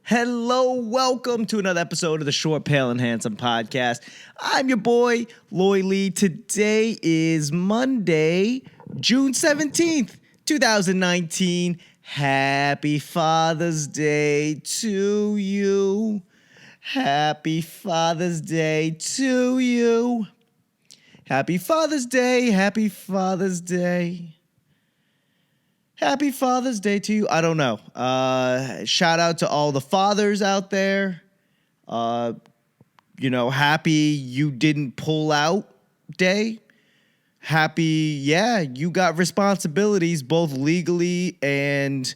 Hello, welcome to another episode of the Short, Pale, and Handsome podcast. I'm your boy, Loy Lee. Today is Monday, June 17th, 2019. Happy Father's Day to you. Happy Father's Day to you. Happy Father's Day, happy Father's Day. Happy Father's Day to you. I don't know. Shout out to all the fathers out there. Happy you didn't pull out day. Happy, you got responsibilities both legally and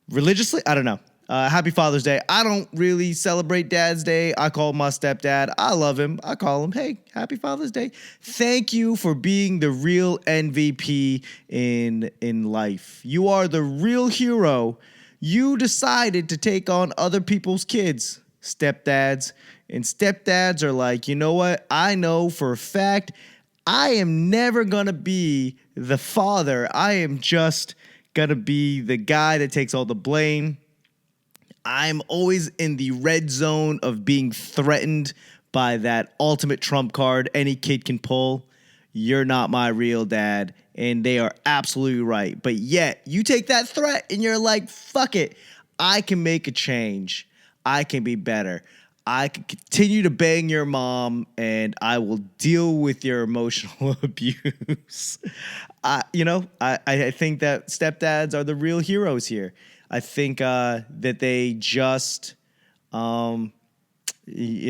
religiously. I don't know. Happy Father's Day. I don't really celebrate Dad's Day. I call my stepdad. I love him. I call him, hey, happy Father's Day. Thank you for being the real MVP in life. You are the real hero. You decided to take on other people's kids, stepdads. And stepdads are like, you know what? I know for a fact I am never going to be the father. I am just going to be the guy that takes all the blame. I'm always in the red zone of being threatened by that ultimate trump card any kid can pull. You're not my real dad. And they are absolutely right. But yet, you take that threat and you're like, fuck it. I can make a change. I can be better. I can continue to bang your mom and I will deal with your emotional abuse. I think that stepdads are the real heroes here. I think that they just, they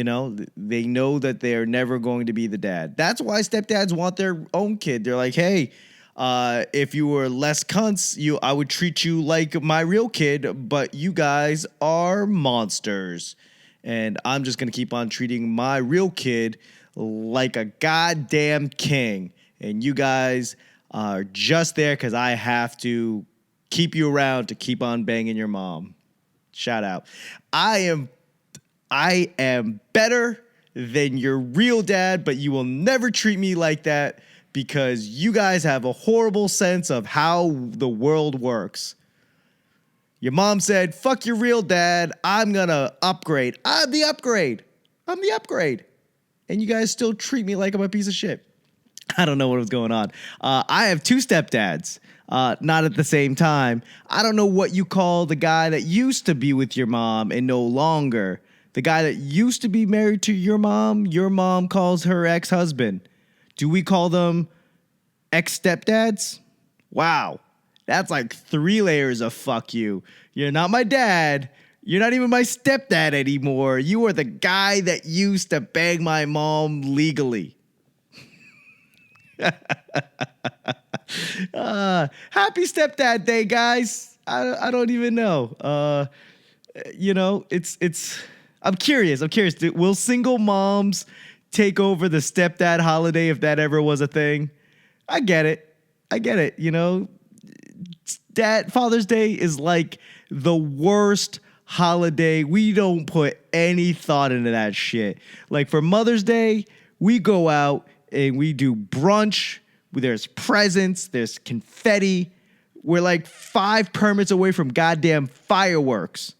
know that they're never going to be the dad. That's why stepdads want their own kid. They're like, hey, if you were less cunts, I would treat you like my real kid, but you guys are monsters. And I'm just going to keep on treating my real kid like a goddamn king. And you guys are just there because I have to keep you around to keep on banging your mom. Shout out. I am better than your real dad, but you will never treat me like that because you guys have a horrible sense of how the world works. Your mom said, fuck your real dad. I'm going to upgrade. I'm the upgrade. And you guys still treat me like I'm a piece of shit. I don't know what was going on. I have two stepdads. Not at the same time. I don't know what you call the guy that used to be with your mom and no longer. The guy that used to be married to your mom calls her ex-husband. Do we call them ex-stepdads? Wow. That's like 3 layers of fuck you. You're not my dad. You're not even my stepdad anymore. You are the guy that used to bang my mom legally. Happy Stepdad Day, guys. I don't even know. I'm curious. Will single moms take over the stepdad holiday if that ever was a thing? I get it. Father's Day is like the worst holiday. We don't put any thought into that shit. Like for Mother's Day, we go out and we do brunch. There's presents. There's confetti. We're like 5 permits away from goddamn fireworks.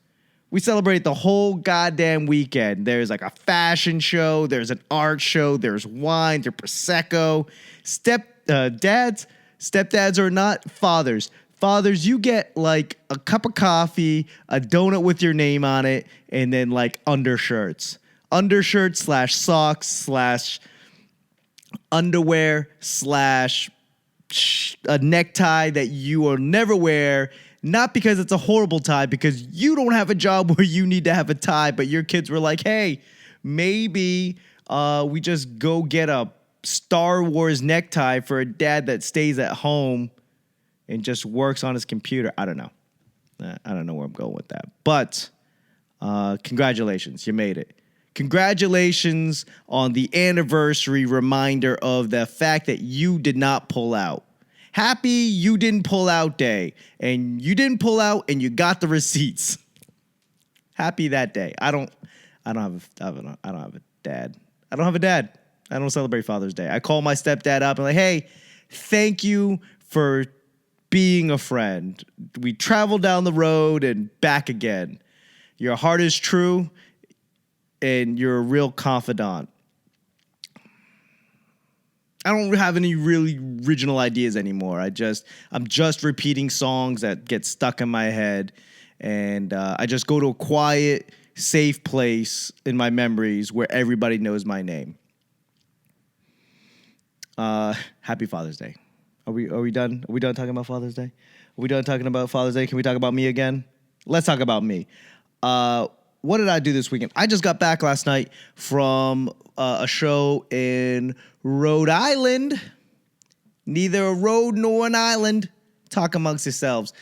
We celebrate the whole goddamn weekend. There's like a fashion show. There's an art show. There's wine. There's Prosecco. Stepdads are not fathers. Fathers, you get like a cup of coffee, a donut with your name on it, and then like undershirts. Undershirts / socks / underwear / a necktie that you will never wear. Not because it's a horrible tie, because you don't have a job where you need to have a tie, but your kids were like, hey, maybe we just go get a Star Wars necktie for a dad that stays at home and just works on his computer. I don't know. I don't know where I'm going with that. But congratulations, you made it. Congratulations on the anniversary reminder of the fact that you did not pull out. Happy you didn't pull out day. And you didn't pull out and you got the receipts. Happy that day. I don't have a dad. I don't have a dad. I don't celebrate Father's Day. I call my stepdad up and like, hey, thank you for being a friend. We traveled down the road and back again. your heart is true, and you're a real confidant. I don't have any really original ideas anymore. I'm just repeating songs that get stuck in my head, and I just go to a quiet, safe place in my memories where everybody knows my name. Happy Father's Day. Are we done? Are we done talking about Father's Day? Are we done talking about Father's Day? Can we talk about me again? Let's talk about me. What did I do this weekend? I just got back last night from a show in Rhode Island. Neither a road nor an island. Talk amongst yourselves.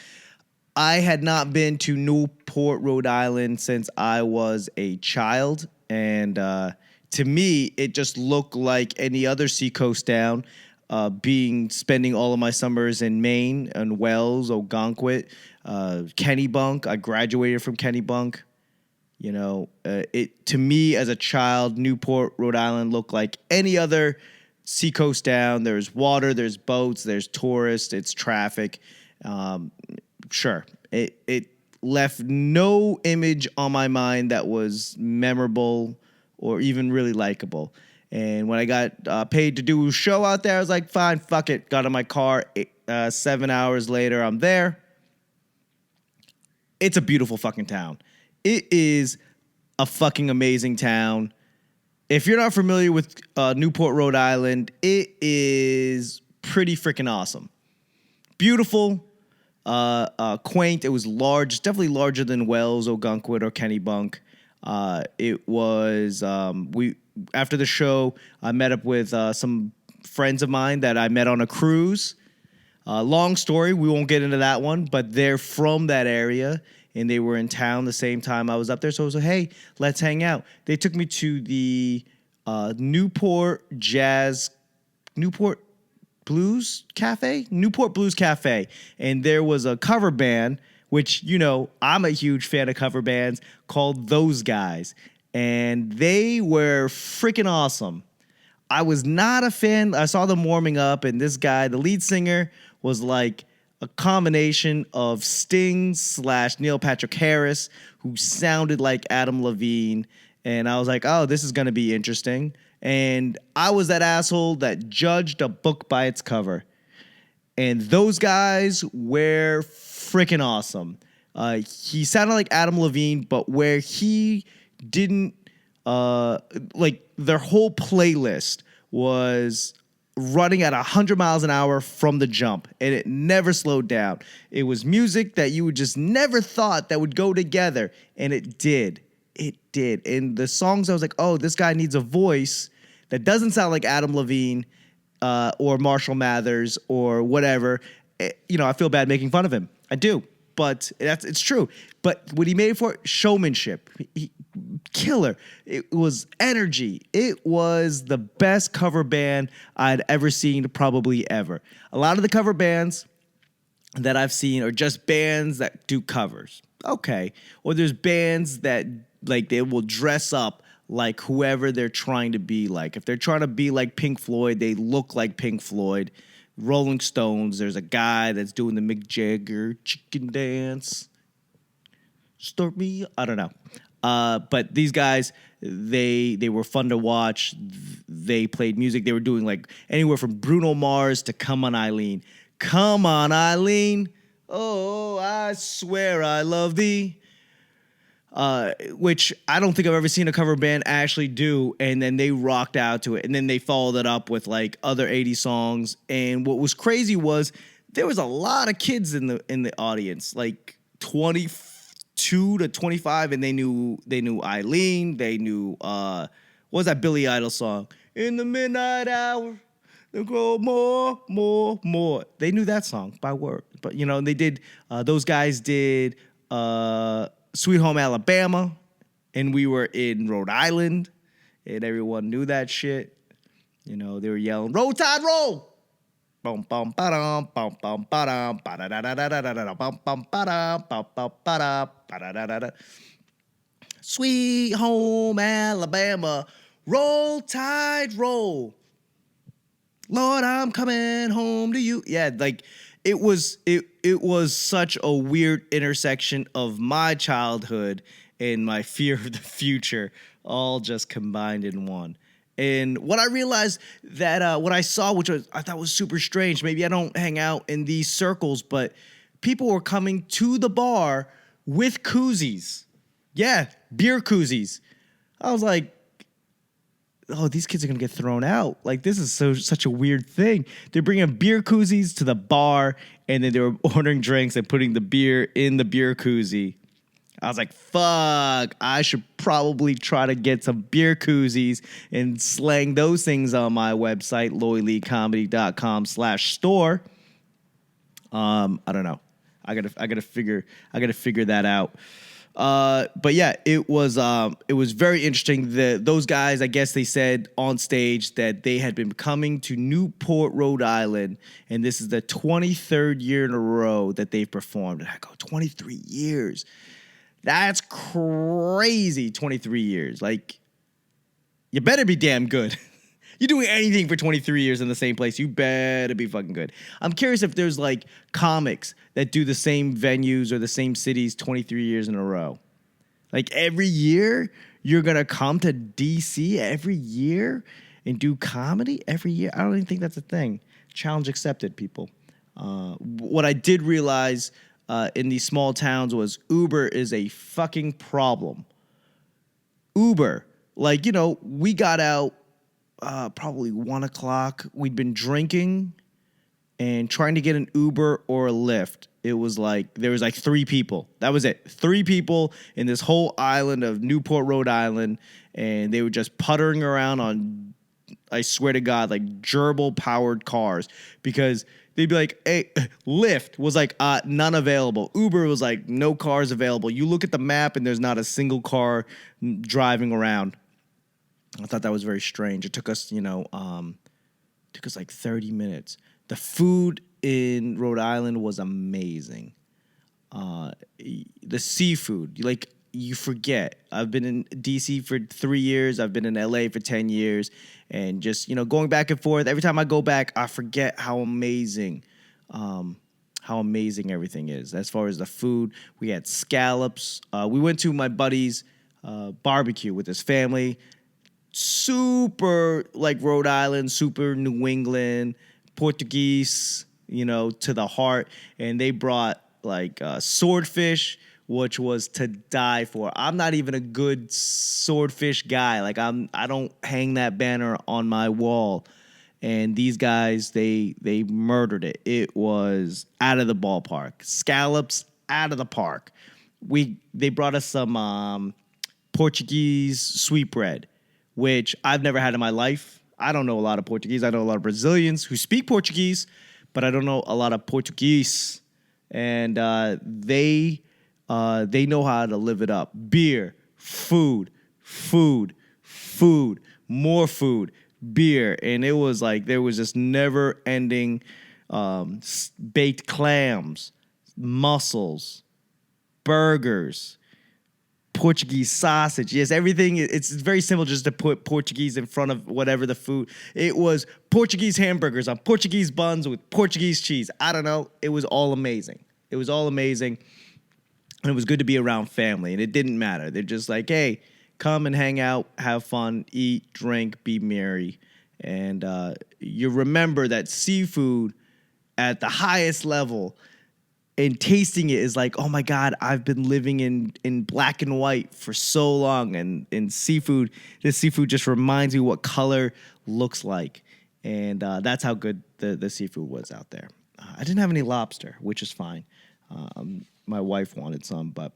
I had not been to Newport, Rhode Island since I was a child. And to me, it just looked like any other seacoast town, spending all of my summers in Maine and Wells, Ogunquit, Kennebunk. I graduated from Kennebunk. You know, to me as a child, Newport, Rhode Island looked like any other seacoast town. There's water, there's boats, there's tourists, it's traffic. Sure, it left no image on my mind that was memorable or even really likable. And when I got paid to do a show out there, I was like, fine, fuck it. Got in my car. 7 hours later, I'm there. It's a beautiful fucking town. It is a fucking amazing town. If you're not familiar with Newport, Rhode Island, it is pretty freaking awesome. Beautiful, quaint. It was large, definitely larger than Wells, Ogunquit, or Kennebunk. It was after the show, I met up with some friends of mine that I met on a cruise. Long story, we won't get into that one, but they're from that area. And they were in town the same time I was up there. So I was like, hey, let's hang out. They took me to the Newport Blues Cafe. And there was a cover band, which, you know, I'm a huge fan of cover bands, called Those Guys. And they were freaking awesome. I was not a fan. I saw them warming up, and this guy, the lead singer, was like a combination of Sting / Neil Patrick Harris, who sounded like Adam Levine. And I was like, oh, this is going to be interesting. And I was that asshole that judged a book by its cover. And Those Guys were freaking awesome. He sounded like Adam Levine, but where he didn't, like their whole playlist was running at 100 miles an hour from the jump, and it never slowed down. It was music that you would just never thought that would go together, and it did. It did. And the songs, I was like, oh, this guy needs a voice that doesn't sound like Adam Levine or Marshall Mathers or whatever. You know, I feel bad making fun of him. I do. But it's true. But what he made for it, showmanship. Killer. It was energy. It was the best cover band I'd ever seen, probably ever. A lot of the cover bands that I've seen are just bands that do covers. Okay. Or there's bands that, like, they will dress up like whoever they're trying to be like. If they're trying to be like Pink Floyd, they look like Pink Floyd. Rolling Stones, there's a guy that's doing the Mick Jagger chicken dance. Start me, I don't know. But these guys, they were fun to watch. They played music. They were doing like anywhere from Bruno Mars to Come On Eileen. Come on, Eileen. Oh, I swear I love thee. Which I don't think I've ever seen a cover band actually do, and then they rocked out to it, and then they followed it up with like other 80s songs. And what was crazy was there was a lot of kids in the audience, like 22 to 25, and they knew Eileen, they knew what was that Billy Idol song? In the midnight hour, they grow more. They knew that song by word, but you know, they did. Those guys did. Sweet Home Alabama, and we were in Rhode Island, and everyone knew that shit. You know, they were yelling, "Roll Tide, roll!" Bum bum ba-dum, bum bum ba-dum, ba-da-da-da-da-da-da, bum bum ba-dum, bum bum ba-da, ba-da-da-da-da. Sweet Home Alabama, roll tide, roll. Lord, I'm coming home to you. Yeah, like it was such a weird intersection of my childhood and my fear of the future all just combined in one. And what I realized that what I saw, I thought was super strange. Maybe I don't hang out in these circles, but people were coming to the bar with koozies. Yeah, beer koozies. I was like, oh, these kids are going to get thrown out. Like, this is such a weird thing. They're bringing beer koozies to the bar, and then they were ordering drinks and putting the beer in the beer koozie. I was like, fuck, I should probably try to get some beer koozies and slang those things on my website, loyleecomedy.com/store. I don't know. I gotta figure that out. But yeah, it was very interesting. Those guys, I guess they said on stage that they had been coming to Newport, Rhode Island, and this is the 23rd year in a row that they've performed. And I go, 23 years. That's crazy. 23 years. Like, you better be damn good. You're doing anything for 23 years in the same place. You better be fucking good. I'm curious if there's like comics that do the same venues or the same cities 23 years in a row. Like every year, you're going to come to DC every year and do comedy every year. I don't even think that's a thing. Challenge accepted, people. What I did realize in these small towns was Uber is a fucking problem. Uber. Like, you know, we got out probably 1 o'clock. We'd been drinking and trying to get an Uber or a Lyft. It was like, there was like 3 people. That was it. 3 people in this whole island of Newport, Rhode Island. And they were just puttering around on, I swear to God, like gerbil-powered cars. Because they'd be like, hey, Lyft was like, none available. Uber was like, no cars available. You look at the map and there's not a single car driving around. I thought that was very strange. It took us, like 30 minutes. The food in Rhode Island was amazing. The seafood, like, you forget. I've been in DC for 3 years. I've been in LA for 10 years. And just, going back and forth. Every time I go back, I forget how amazing everything is. As far as the food, we had scallops. We went to my buddy's barbecue with his family. Super like Rhode Island, super New England, Portuguese, to the heart. And they brought like swordfish, which was to die for. I'm not even a good swordfish guy. Like I don't hang that banner on my wall. And these guys, they murdered it. It was out of the ballpark. Scallops out of the park. They brought us some Portuguese sweetbread, which I've never had in my life. I don't know a lot of Portuguese. I know a lot of Brazilians who speak Portuguese, but I don't know a lot of Portuguese. And they know how to live it up. Beer, food, more food, beer. And it was like there was this never-ending baked clams, mussels, burgers, Portuguese sausage. Yes, everything. It's very simple just to put Portuguese in front of whatever the food. It was Portuguese hamburgers on Portuguese buns with Portuguese cheese. I don't know. It was all amazing. And it was good to be around family. And it didn't matter. They're just like, hey, come and hang out, have fun, eat, drink, be merry. And you remember that seafood at the highest level, and tasting it is like, oh my God, I've been living in black and white for so long. And this seafood just reminds me what color looks like. And that's how good the seafood was out there. I didn't have any lobster, which is fine. My wife wanted some, but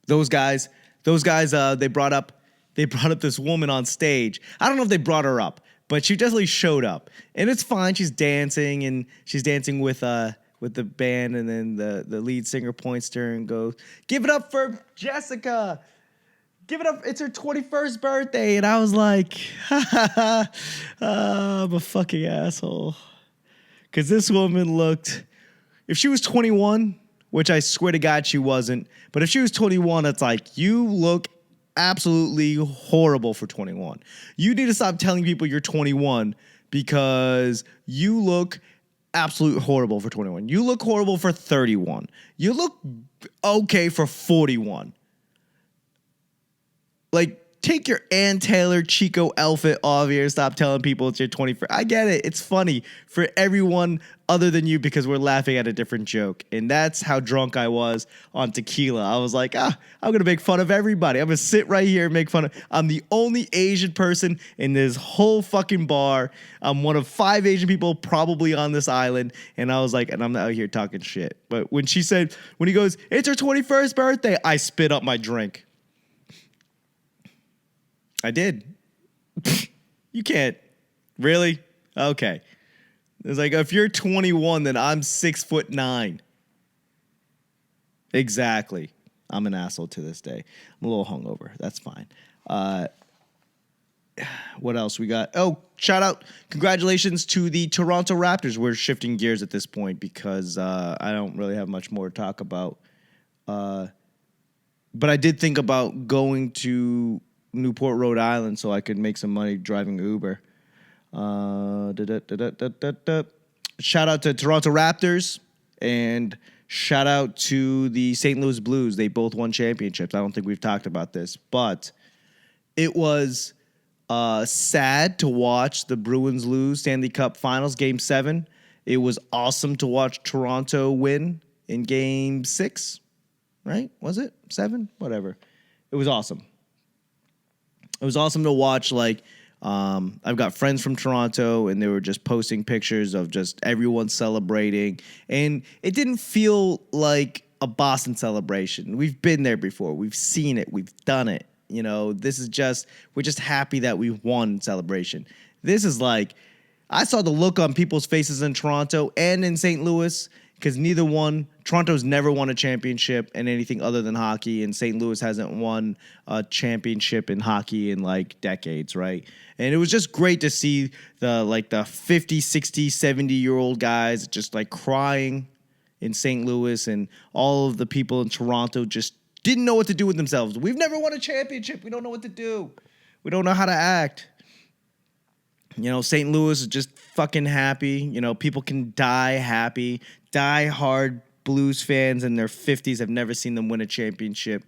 those guys, they brought up this woman on stage. I don't know if they brought her up, but she definitely showed up. And it's fine. She's dancing, and she's dancing with the band, and then the lead singer points to her and goes, "Give it up for Jessica. Give it up. It's her 21st birthday." And I was like, I'm a fucking asshole. Because this woman looked, if she was 21, which I swear to God she wasn't, but if she was 21, it's like, you look absolutely horrible for 21. You need to stop telling people you're 21 because you look absolute horrible for 21. You look horrible for 31. You look okay for 41. Like, take your Ann Taylor Chico outfit off here and stop telling people it's your 21st. I get it. It's funny for everyone other than you because we're laughing at a different joke. And that's how drunk I was on tequila. I was like, I'm going to make fun of everybody. I'm going to sit right here and make fun of. I'm the only Asian person in this whole fucking bar. I'm one of 5 Asian people probably on this island. And I was like, and I'm out here talking shit. But when he goes, it's her 21st birthday, I spit up my drink. I did. You can't. Really? Okay. It's like, if you're 21, then I'm 6'9". Exactly. I'm an asshole to this day. I'm a little hungover. That's fine. What else we got? Oh, shout out. Congratulations to the Toronto Raptors. We're shifting gears at this point because I don't really have much more to talk about. But I did think about going to Newport, Rhode Island, so I could make some money driving Uber. Shout out to Toronto Raptors and shout out to the St. Louis Blues. They both won championships. I don't think we've talked about this, but it was sad to watch the Bruins lose Stanley Cup Finals Game 7. It was awesome to watch Toronto win in Game 6, right? Was it 7? Whatever. It was awesome. It was awesome to watch. Like, I've got friends from Toronto, and they were just posting pictures of just everyone celebrating. And it didn't feel like a Boston celebration. We've been there before. We've seen it. We've done it. You know, we're just happy that we won celebration. This is like, I saw the look on people's faces in Toronto and in St. Louis, because Toronto's never won a championship in anything other than hockey, and St. Louis hasn't won a championship in hockey in like decades, right? And it was just great to see the 50, 60, 70-year-old guys just like crying in St. Louis, and all of the people in Toronto just didn't know what to do with themselves. We've never won a championship. We don't know what to do. We don't know how to act. You know, St. Louis is just fucking happy. You know, people can die happy. Die-hard Blues fans in their 50s have never seen them win a championship.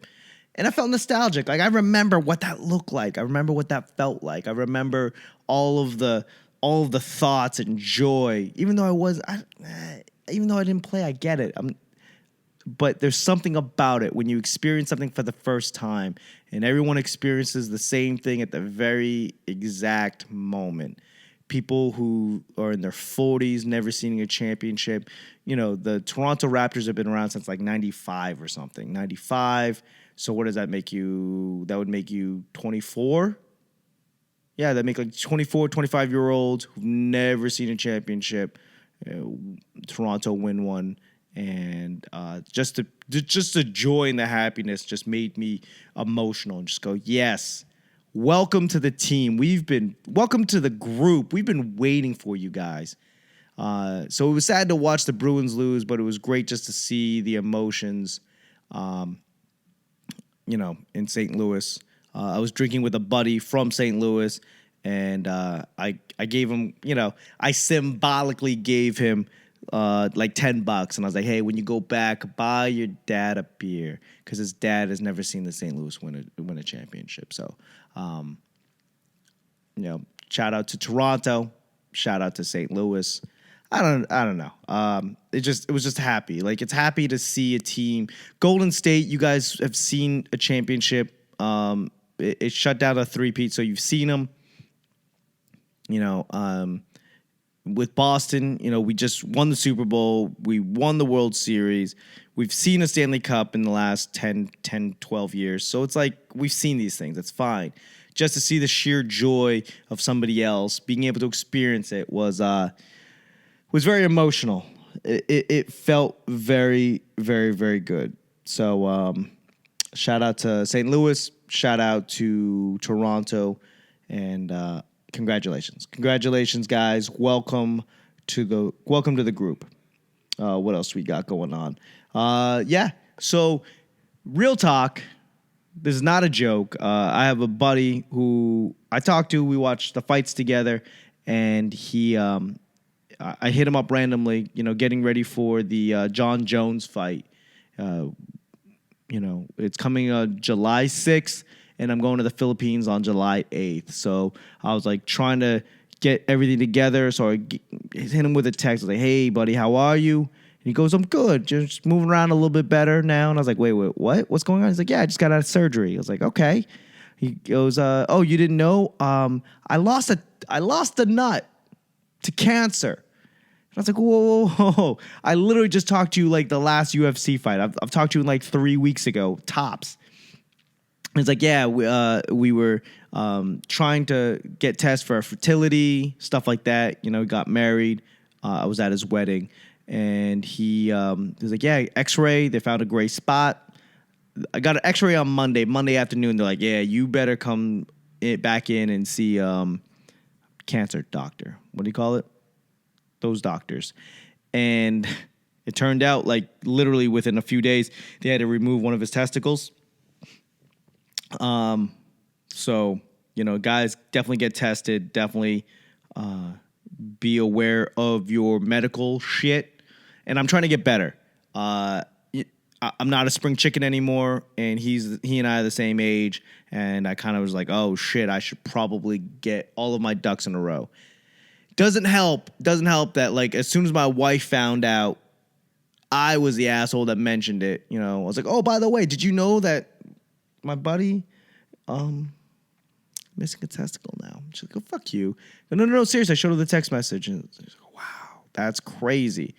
And I felt nostalgic. Like, I remember what that looked like. I remember what that felt like. I remember all of the thoughts and joy. Even though I didn't play, I get it. But there's something about it when you experience something for the first time and everyone experiences the same thing at the very exact moment. People who are in their 40s, never seeing a championship. You know, the Toronto Raptors have been around since like 95 or something. 95. So what does that make you? That would make you 24? Yeah, that make like 24, 25-year-olds who've never seen a championship. Toronto win one. And just the joy and the happiness just made me emotional and just go, yes, welcome to the team. Welcome to the group. We've been waiting for you guys. So it was sad to watch the Bruins lose, but it was great just to see the emotions, in St. Louis. I was drinking with a buddy from St. Louis, and I gave him, I symbolically gave him like $10, and I was like, hey, when you go back, buy your dad a beer, because his dad has never seen the St. Louis win a championship. So, shout out to Toronto, shout out to St. Louis. I don't know. It was just happy. Like, it's happy to see a team. Golden State, you guys have seen a championship. It shut down a three-peat, so you've seen them. With Boston, we just won the Super Bowl. We won the World Series. We've seen a Stanley Cup in the last 10, 12 years. So it's like we've seen these things. That's fine. Just to see the sheer joy of somebody else, being able to experience it was very emotional. It felt very, very, very good. So shout out to St. Louis. Shout out to Toronto. And Congratulations, guys. Welcome to the group. What else we got going on? So real talk. This is not a joke. I have a buddy who I talked to. We watched the fights together, and he I hit him up randomly, getting ready for the John Jones fight. It's coming July 6th, and I'm going to the Philippines on July 8th. So I was like trying to get everything together. So I hit him with a text. I was like, hey, buddy, how are you? And he goes, I'm good. Just moving around a little bit better now. And I was like, wait, what? What's going on? He's like, yeah, I just got out of surgery. I was like, okay. He goes, oh, you didn't know? I lost a nut to cancer. And I was like, whoa. I literally just talked to you like the last UFC fight. I've talked to you like 3 weeks ago, tops. And he's like, yeah, we were trying to get tests for fertility, stuff like that. Got married. I was at his wedding. And he was like, yeah, x-ray. They found a gray spot. I got an x-ray on Monday afternoon. They're like, yeah, you better come back in and see cancer doctor. What do you call it? Those doctors. And it turned out like literally within a few days, they had to remove one of his testicles. So, guys, definitely get tested. Definitely be aware of your medical shit. And I'm trying to get better. I'm not a spring chicken anymore, and he and I are the same age, and I kind of was like, oh shit, I should probably get all of my ducks in a row. Doesn't help that like as soon as my wife found out, I was the asshole that mentioned it. I was like, oh, by the way, did you know that my buddy missing a testicle now? She's like, oh, fuck you. No, seriously, I showed her the text message, and she's like, wow, that's crazy.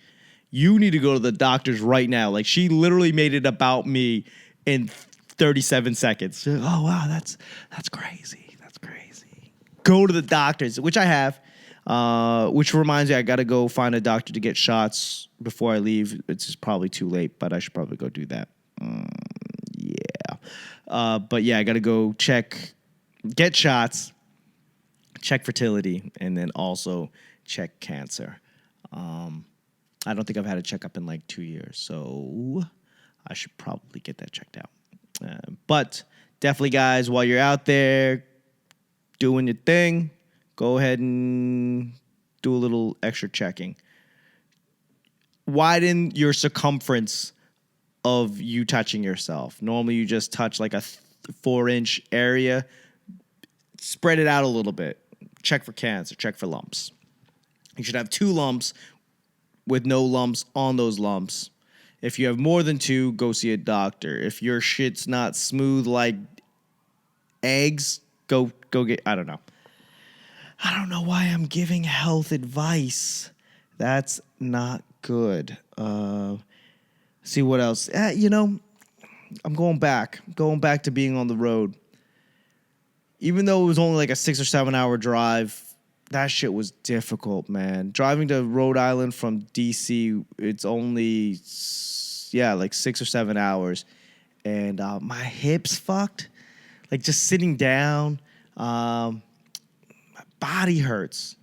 You need to go to the doctors right now. Like, she literally made it about me in 37 seconds. She's like, oh, wow, that's crazy. That's crazy. Go to the doctors, which I have, which reminds me, I got to go find a doctor to get shots before I leave. It's just probably too late, but I should probably go do that. Yeah. But, yeah, I got to go get shots, check fertility, and then also check cancer. I don't think I've had a checkup in like 2 years, so I should probably get that checked out. But definitely, guys, while you're out there doing your thing, go ahead and do a little extra checking. Widen your circumference of you touching yourself. Normally, you just touch like a 4-inch area. Spread it out a little bit. Check for cancer. Check for lumps. You should have 2 lumps with no lumps on those lumps. If you have more than 2, go see a doctor. If your shit's not smooth like eggs, go get, I don't know. I don't know why I'm giving health advice. That's not good. See what else. I'm going back to being on the road. Even though it was only like a 6 or 7 hour drive, that shit was difficult, man. Driving to Rhode Island from D.C., it's only, like 6 or 7 hours. And my hips fucked. Like, just sitting down, my body hurts.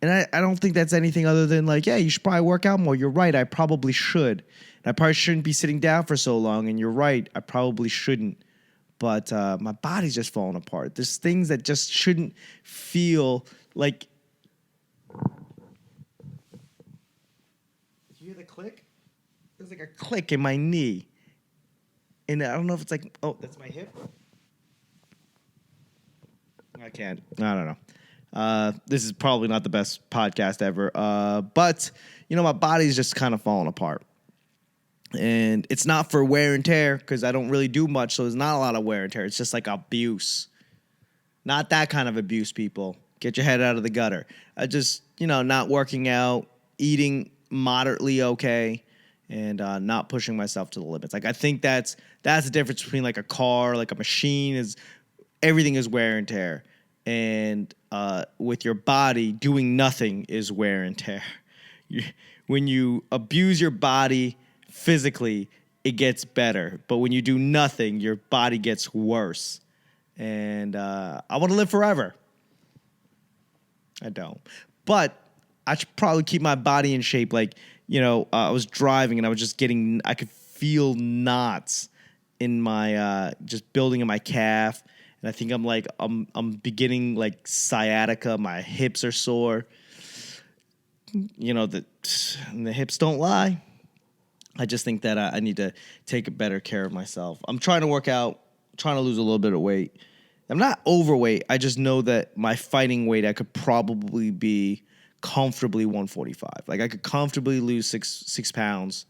And I don't think that's anything other than like, yeah, you should probably work out more. You're right, I probably should. And I probably shouldn't be sitting down for so long. And you're right, I probably shouldn't. But my body's just falling apart. There's things that just shouldn't feel like. Did you hear the click? There's like a click in my knee. And I don't know if it's like, oh, that's my hip? I don't know. This is probably not the best podcast ever. But, my body's just kind of falling apart. And it's not for wear and tear because I don't really do much, so there's not a lot of wear and tear. It's just like abuse. Not that kind of abuse, people. Get your head out of the gutter. I just, not working out, eating moderately okay, and not pushing myself to the limits. Like, I think that's the difference between like a car, like a machine is everything is wear and tear. And with your body, doing nothing is wear and tear. When you abuse your body physically, it gets better. But when you do nothing, your body gets worse. And I want to live forever. I don't. But I should probably keep my body in shape. Like, I was driving and I was just I could feel knots in my, just building in my calf. And I think I'm beginning like sciatica. My hips are sore. the hips don't lie. I just think that I need to take better care of myself. I'm trying to work out, trying to lose a little bit of weight. I'm not overweight. I just know that my fighting weight, I could probably be comfortably 145. Like I could comfortably lose six pounds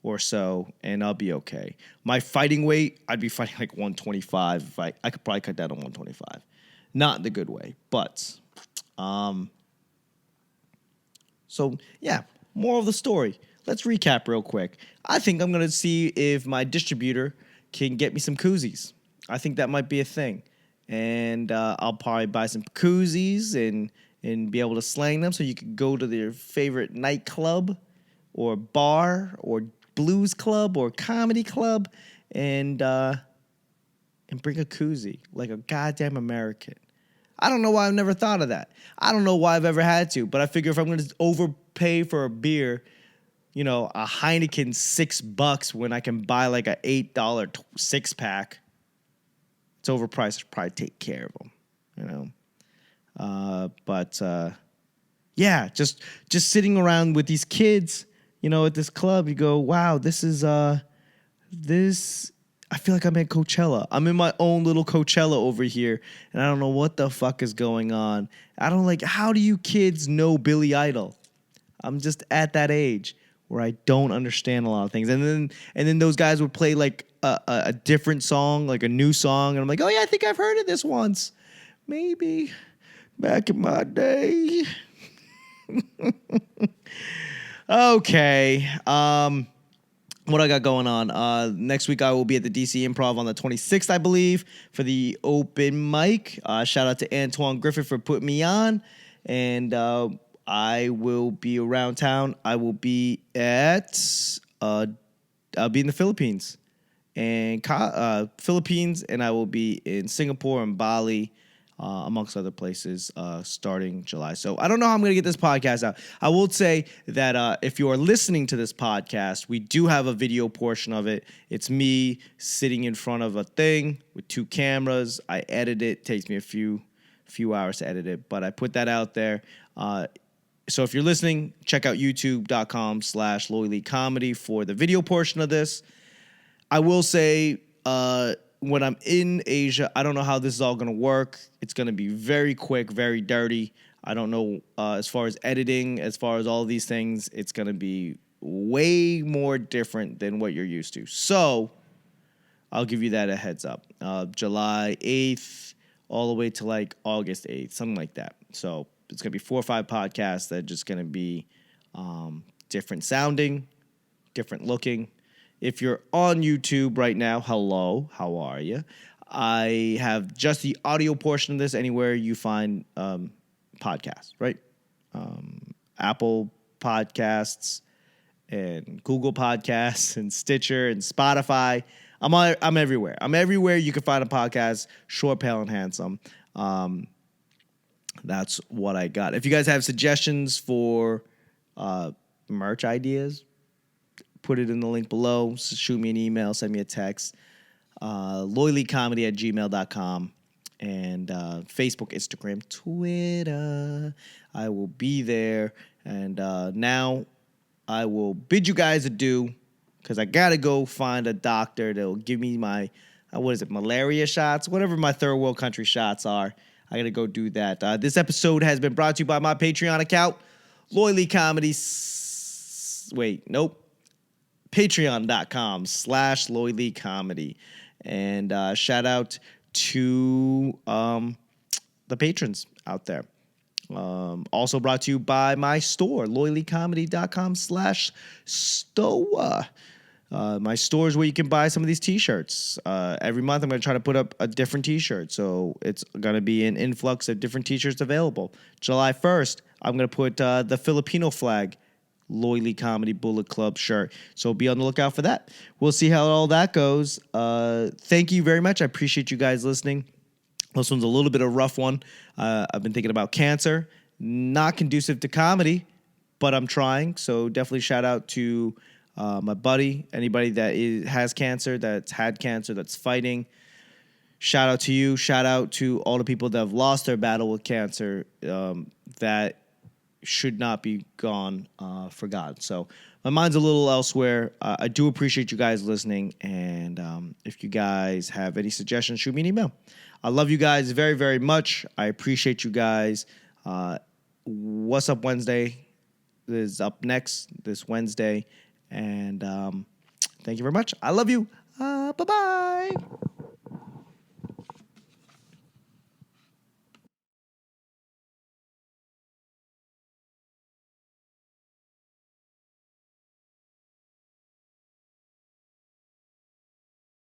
or so, and I'll be okay. My fighting weight, I'd be fighting like 125. If I could probably cut down to 125. Not in the good way, but so yeah, moral of the story. Let's recap real quick. I think I'm going to see if my distributor can get me some koozies. I think that might be a thing. And I'll probably buy some koozies and be able to slang them so you could go to their favorite nightclub or bar or blues club or comedy club and bring a koozie like a goddamn American. I don't know why I've never thought of that. I don't know why I've ever had to, but I figure if I'm going to overpay for a beer, a Heineken $6 when I can buy like a $8 6-pack, it's overpriced. I should probably take care of them, yeah, just sitting around with these kids, at this club, you go, wow, this is this. I feel like I'm at Coachella. I'm in my own little Coachella over here, and I don't know what the fuck is going on. How do you kids know Billy Idol? I'm just at that age where I don't understand a lot of things. And then those guys would play like a different song, like a new song, and I'm like, oh yeah, I think I've heard of this once. Maybe back in my day. Okay. What I got going on? Next week I will be at the DC Improv on the 26th, I believe, for the open mic. Shout out to Antoine Griffith for putting me on. And I will be around town. I will be I'll be in the Philippines. And Philippines, and I will be in Singapore and Bali, amongst other places, starting July. So I don't know how I'm going to get this podcast out. I will say that if you are listening to this podcast, we do have a video portion of it. It's me sitting in front of a thing with 2 cameras. I edit it. Takes me a few hours to edit it, but I put that out there. So if you're listening, check out youtube.com/loyleecomedy for the video portion of this. I will say, when I'm in Asia, I don't know how this is all going to work. It's going to be very quick, very dirty. I don't know as far as editing, as far as all these things, it's going to be way more different than what you're used to. So I'll give you that a heads up. July 8th all the way to like August 8th, something like that. So it's going to be 4 or 5 podcasts that are just going to be different sounding, different looking. If you're on YouTube right now, hello, how are you? I have just the audio portion of this anywhere you find podcasts, right? Apple Podcasts and Google Podcasts and Stitcher and Spotify. I'm everywhere. I'm everywhere you can find a podcast, short, pale, and handsome. That's what I got. If you guys have suggestions for merch ideas, put it in the link below. Shoot me an email. Send me a text. loyleecomedy@gmail.com. And Facebook, Instagram, Twitter. I will be there. And now I will bid you guys adieu because I got to go find a doctor that will give me my, malaria shots? Whatever my third world country shots are. I got to go do that. This episode has been brought to you by my Patreon account, Loy Lee Comedy. Patreon.com/LoyLeeComedy. And shout out to the patrons out there. Also brought to you by my store, loyleecomedy.com/store. My store is where you can buy some of these T-shirts. Every month I'm going to try to put up a different T-shirt. So it's going to be an influx of different T-shirts available. July 1st, I'm going to put the Filipino flag Loy Lee Comedy Bullet Club shirt. So be on the lookout for that. We'll see how all that goes. Thank you very much. I appreciate you guys listening. This one's a little bit of a rough one. I've been thinking about cancer. Not conducive to comedy, but I'm trying. So definitely shout out to my buddy, anybody that has cancer, that's had cancer, that's fighting. Shout out to you. Shout out to all the people that have lost their battle with cancer, that should not be gone forgotten. So my mind's a little elsewhere. I do appreciate you guys listening, and if you guys have any suggestions, shoot me an email. I love you guys very, very much. I appreciate you guys. What's Up Wednesday is up next this Wednesday, and thank you very much. I love you. Bye-bye.